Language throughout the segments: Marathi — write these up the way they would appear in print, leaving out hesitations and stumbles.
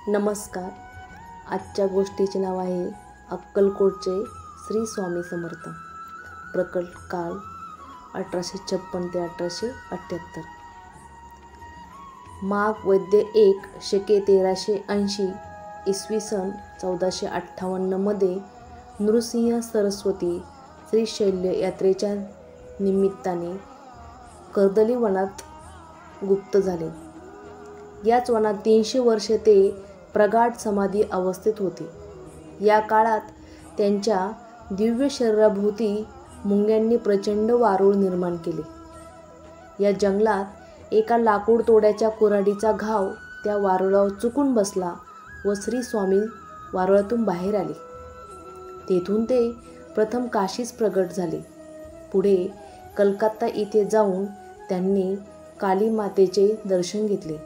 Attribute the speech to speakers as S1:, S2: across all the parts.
S1: नमस्कार. आजच्या गोष्टीचे नाव आहे अक्कलकोटचे श्री स्वामी समर्थ. प्रकट काळ 1856 ते 1878. माघ वद्य 1 शके 1380 इसवी सन 1458 मध्ये नृसिंह सरस्वती श्रीशैल्य यात्रेच्या निमित्ताने कर्दली वनात गुप्त झाले. याच वनात 300 वर्षे ते प्रगाढ समाधी अवस्थेत होते. या काळात त्यांच्या दिव्य शरीराभोवती मुंग्यांनी प्रचंड वारूळ निर्माण केले. या जंगलात एका लाकूड तोड्याच्या कुऱ्हाडीचा घाव त्या वारुळावर चुकून बसला व श्री स्वामी वारुळातून बाहेर आले. तेथून ते प्रथम काशीस प्रगट झाले. पुढे कलकत्ता इथे जाऊन त्यांनी काली मातेचे दर्शन घेतले.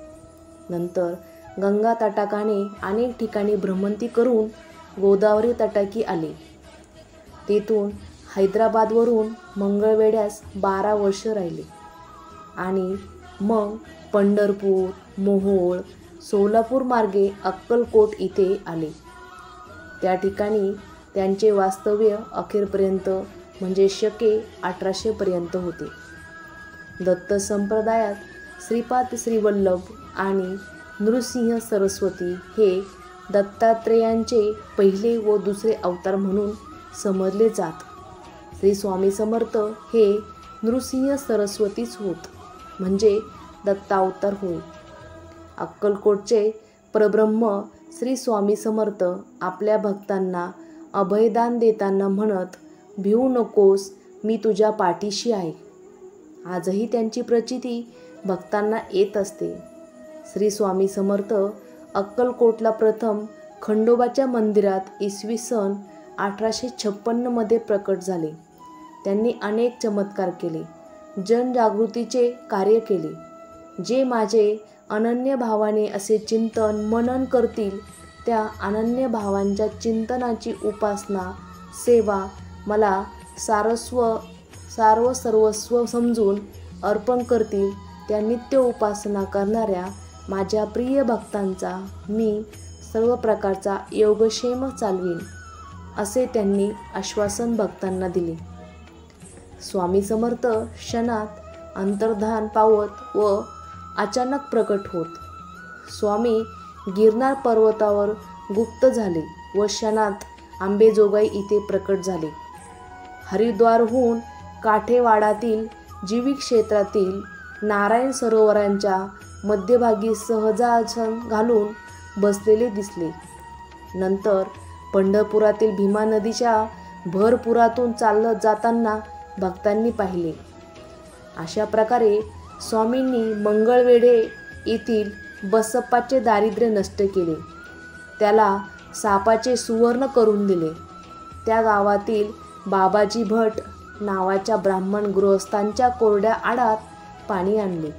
S1: नंतर गंगा तटाकाने अनेक ठिकाणी भ्रमंती करून गोदावरी तटाकी आले. तेथून हैदराबादवरून मंगळवेढ्यास 12 वर्ष राहिले आणि मग पंढरपूर, मोहोळ, सोलापूर मार्गे अक्कलकोट इथे आले. त्या ठिकाणी त्यांचे वास्तव्य अखेरपर्यंत म्हणजे शके 1800 पर्यंत होते. दत्त संप्रदायात श्रीपाद श्रीवल्लभ आणि नृसिंह सरस्वती हे दत्तात्रेयांचे पहिले व दुसरे अवतार म्हणून समजले जात. श्री स्वामी समर्थ हे नृसिंह सरस्वतीच होत, म्हणजे दत्तावतार होय. अक्कलकोटचे परब्रह्म श्री स्वामी समर्थ आपल्या भक्तांना अभयदान देताना म्हणत, भिवू नकोस, मी तुझ्या पाठीशी आहे. आजही त्यांची प्रचिती भक्तांना येत असते. श्री स्वामी समर्थ अक्कलकोटला प्रथम खंडोबाच्या मंदिरात इसवी सन 1856 मध्ये प्रकट झाले. त्यांनी अनेक चमत्कार केले, जनजागृतीचे कार्य केले. जे माझे अनन्य भावाने असे चिंतन मनन करतील, त्या अनन्य भावांच्या चिंतनाची उपासना सेवा मला सर्वस्व समजून अर्पण करतील, त्या नित्य उपासना करणाऱ्या माझ्या प्रिय भक्तांचा मी सर्व प्रकारचा योगक्षेम चालवीन, असे त्यांनी आश्वासन भक्तांना दिले. स्वामी समर्थ क्षणात अंतर्धान पावत व अचानक प्रकट होत. स्वामी गिरनार पर्वतावर गुप्त झाले व क्षणात आंबेजोगाई इथे प्रकट झाले. हरिद्वारहून काठेवाडातील जीविक क्षेत्रातील नारायण सरोवरांच्या मध्यभागी सहजासन घालून बसलेले दिसले. नंतर पंढरपुरातील भीमा नदीच्या भरपुरातून चालत जाताना भक्तांनी पाहिले. अशा प्रकारे स्वामींनी मंगळवेढे येथील बसप्पाचे दारिद्र्य नष्ट केले, त्याला सापाचे सुवर्ण करून दिले. त्या गावातील बाबाजी भट नावाच्या ब्राह्मण गृहस्थांच्या कोरड्या आडात पाणी आणले.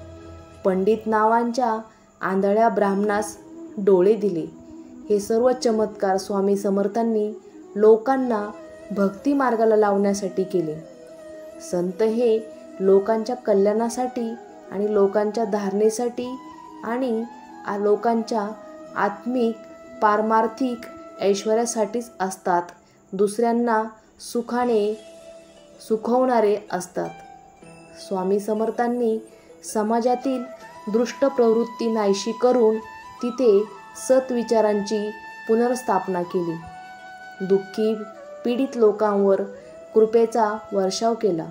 S1: पंडित नावांच्या आंधळ्या ब्राह्मणास डोळे दिले. हे सर्व चमत्कार स्वामी समर्थांनी लोकांना भक्ती मार्गाला लावण्यासाठी केले. संत हे लोकांच्या कल्याणासाठी आणि लोकांच्या धारणेसाठी आणि लोकांच्या आत्मिक पारमार्थिक ऐश्वर्यासाठीच असतात, दुसऱ्यांना सुखवणारे असतात. स्वामी समर्थांनी समाजातील दुष्ट प्रवृत्ती नाहीशी करून तिथे सत्विचारांची पुनर्स्थापना केली. दुःखी पीडित लोकांवर कृपेचा वर्षाव केला.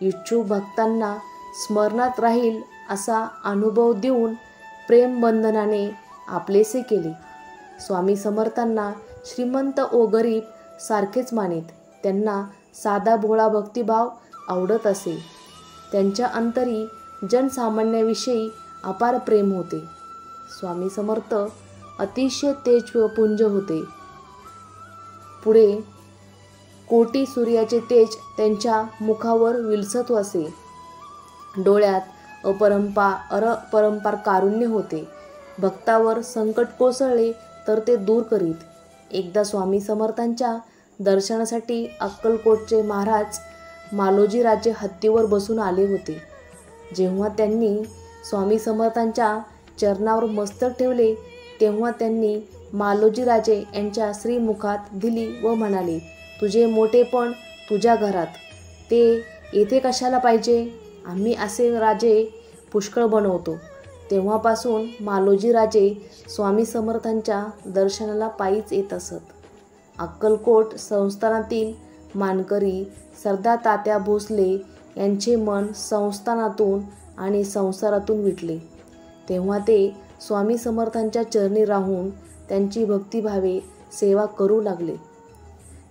S1: इच्छुक भक्तांना स्मरणात राहील असा अनुभव देऊन प्रेमबंधनाने आपलेसे केले. स्वामी समर्थांना श्रीमंत व गरीब सारखेच मानित. त्यांना साधा भोळा भक्तिभाव आवडत असे. त्यांच्या अंतरी जनसामान्याविषयी अपार प्रेम होते. स्वामी समर्थ अतिशय तेजपुंज होते. पुढे कोटी सूर्याचे तेज त्यांच्या मुखावर विलसत असे. डोळ्यात अपरंपार कारुण्य होते. भक्तावर संकट कोसळले तर ते दूर करीत. एकदा स्वामी समर्थांच्या दर्शनासाठी अक्कलकोटचे महाराज मालोजीराजे हत्तीवर बसून आले होते. जेव्हा त्यांनी स्वामी समर्थांच्या चरणावर मस्तक ठेवले तेव्हा त्यांनी मालोजी राजे यांच्या श्रीमुखात दिली व म्हणाले, तुझे मोठेपण तुझ्या घरात, ते येथे कशाला पाहिजे? आम्ही असे राजे पुष्कळ बनवतो. तेव्हापासून मालोजी राजे स्वामी समर्थांच्या दर्शनाला पायीच येत असत. अक्कलकोट संस्थानातील मानकरी सरदार तात्या भोसले यांचे मन संस्थानातून आणि संसारातून विटले. तेव्हा ते स्वामी समर्थांच्या चरणी राहून त्यांची भक्तिभावे सेवा करू लागले.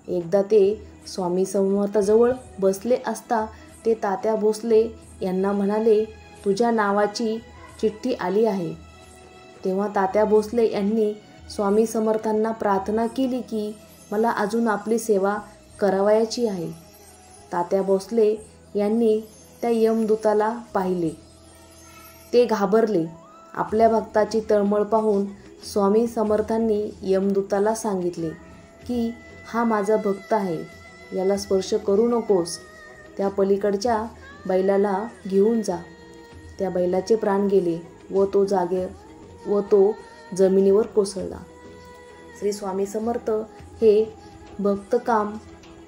S1: एकदा ते स्वामी समर्थाजवळ बसले असता ते तात्या भोसले यांना म्हणाले, तुझ्या नावाची चिठ्ठी आली आहे. तेव्हा तात्या भोसले यांनी स्वामी समर्थांना प्रार्थना केली की मला अजून आपली सेवा करावयाची आहे. तात्या भोसले यांनी त्या यमदूताला पाहिले. ते घाबरले. आपल्या भक्ताची तळमळ पाहून स्वामी समर्थांनी यमदूताला सांगितले की हा माझा भक्त आहे, याला स्पर्श करू नकोस. त्या पलीकडच्या बैलाला घेऊन जा. त्या बैलाचे प्राण गेले व तो जमिनीवर कोसळला. श्री स्वामी समर्थ हे भक्तकाम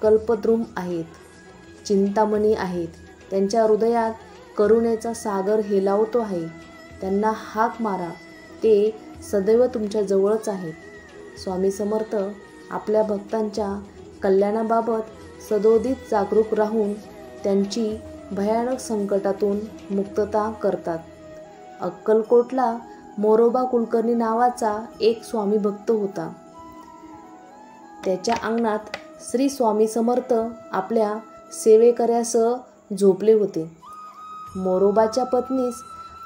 S1: कल्पद्रुम आहेत, चिंतामणी आहेत. त्यांच्या हृदयात करुणेचा सागर हेलावतो आहे. त्यांना हाक मारा, ते सदैव तुमच्या जवळच आहेत. स्वामी समर्थ आपल्या भक्तांच्या कल्याणाबाबत सदोदित जागरूक राहून त्यांची भयानक संकटातून मुक्तता करतात. अक्कलकोटला मोरोबा कुलकर्णी नावाचा एक स्वामी भक्त होता. त्याच्या अंगणात श्री स्वामी समर्थ आपल्या सेवेकऱ्यासह झोपले होते. मोरोबाच्या पत्नीस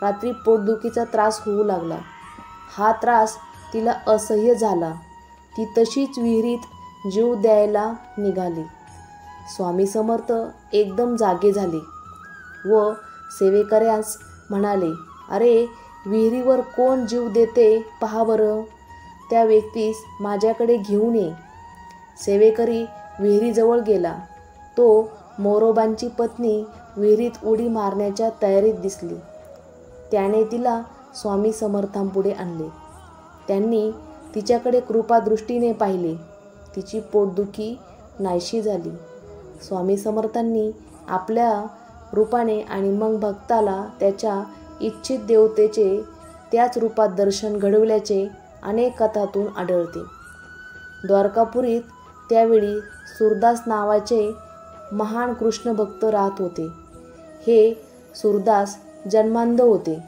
S1: रात्री पोटदुखीचा त्रास होऊ लागला. हा त्रास तिला असह्य झाला. ती तशीच विहिरीत जीव द्यायला निघाली. स्वामी समर्थ एकदम जागे झाले व सेवेकऱ्यास म्हणाले, अरे, विहिरीवर कोण जीव देते पहा बरं, त्या व्यक्तीस माझ्याकडे घेऊन ये. सेवेकरी विहिरीजवळ गेला. तो मोरोबांची पत्नी विहिरीत उडी मारण्याच्या तयारीत दिसली. त्याने तिला स्वामी समर्थांपुढे आणले. त्यांनी तिच्याकडे कृपादृष्टीने पाहिले. तिची पोटदुखी नाहीशी झाली. स्वामी समर्थांनी आपल्या रूपाने आणि मग भक्ताला त्याच्या इच्छित देवतेचे त्याच रूपात दर्शन घडविल्याचे अनेक कथातून आढळते. द्वारकापुरीत त्यावेळी सूरदास नावाचे महान कृष्ण भक्त राहत होते. हे सूरदास जन्मांध होते.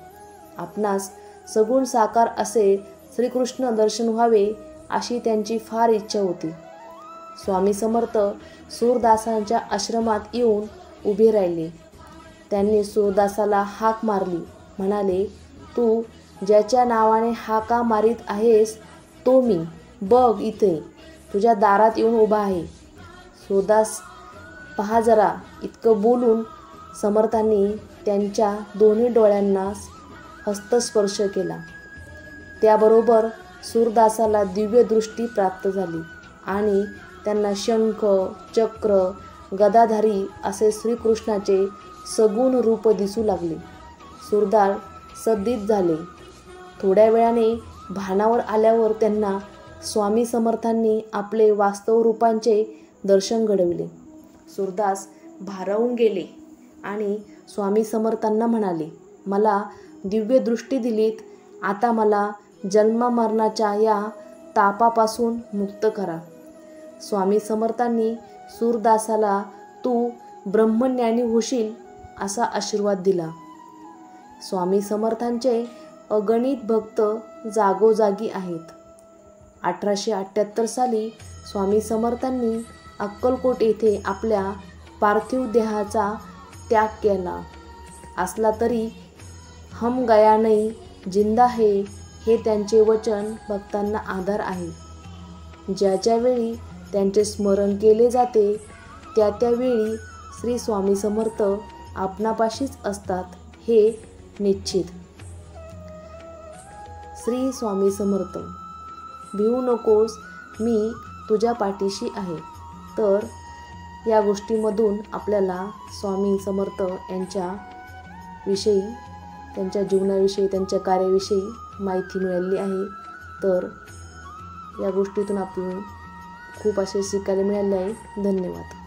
S1: आपणास सगुण साकार असे श्रीकृष्ण दर्शन व्हावे अशी त्यांची फार इच्छा होती. स्वामी समर्थ सूरदासांच्या आश्रमात येऊन उभे राहिले. त्यांनी सूरदासाला हाक मारली. म्हणाले, तू ज्याच्या नावाने हाका मारीत आहेस तो मी, बघ इथे तुझ्या दारात येऊन उभा आहे. सूरदास, पहा जरा. इतकं बोलून समर्थांनी त्यांच्या दोन्ही डोळ्यांना हस्तस्पर्श केला. त्याबरोबर सूरदासाला दिव्य दृष्टी प्राप्त झाली आणि त्यांना शंख, चक्र, गदाधारी असे श्रीकृष्णाचे सगुण रूप दिसू लागले. सूरदास सद्दित झाले. थोड्या वेळाने भानावर आल्यावर त्यांना स्वामी समर्थांनी आपले वास्तव रूपांचे दर्शन घडविले. सूरदास भारावून गेले आणि स्वामी समर्थांना म्हणाले, मला दिव्य दृष्टी दिलीत, आता मला जन्ममरणाच्या या तापापासून मुक्त करा. स्वामी समर्थांनी सूरदासाला तू ब्रह्मज्ञानी होशील असा आशीर्वाद दिला. स्वामी समर्थांचे अगणित भक्त जागोजागी आहेत. 1878 साली स्वामी समर्थांनी अक्कलकोट येथे आपल्या पार्थिव देहाचा त्याग केला असला तरी हम गया नहीं, जिंदा है हे त्यांचे वचन भक्तांना आधार आहे. ज्या वेळी त्यांचे स्मरण केले जाते त्या वेळी श्री स्वामी समर्थ आपणापाशीच असतात हे निश्चित. श्री स्वामी समर्थ, भिवू नकोस, मी तुझ्या पाठीशी आहे. तर या गोष्टीमधून आपल्याला स्वामी समर्थ यांच्या विषयी, त्यांच्या जीवनाविषयी, त्यांच्या कार्याविषयी माहिती मिळाली आहे. तर या गोष्टीतून आपण खूप असे शिकायला मिळाले आहे. धन्यवाद.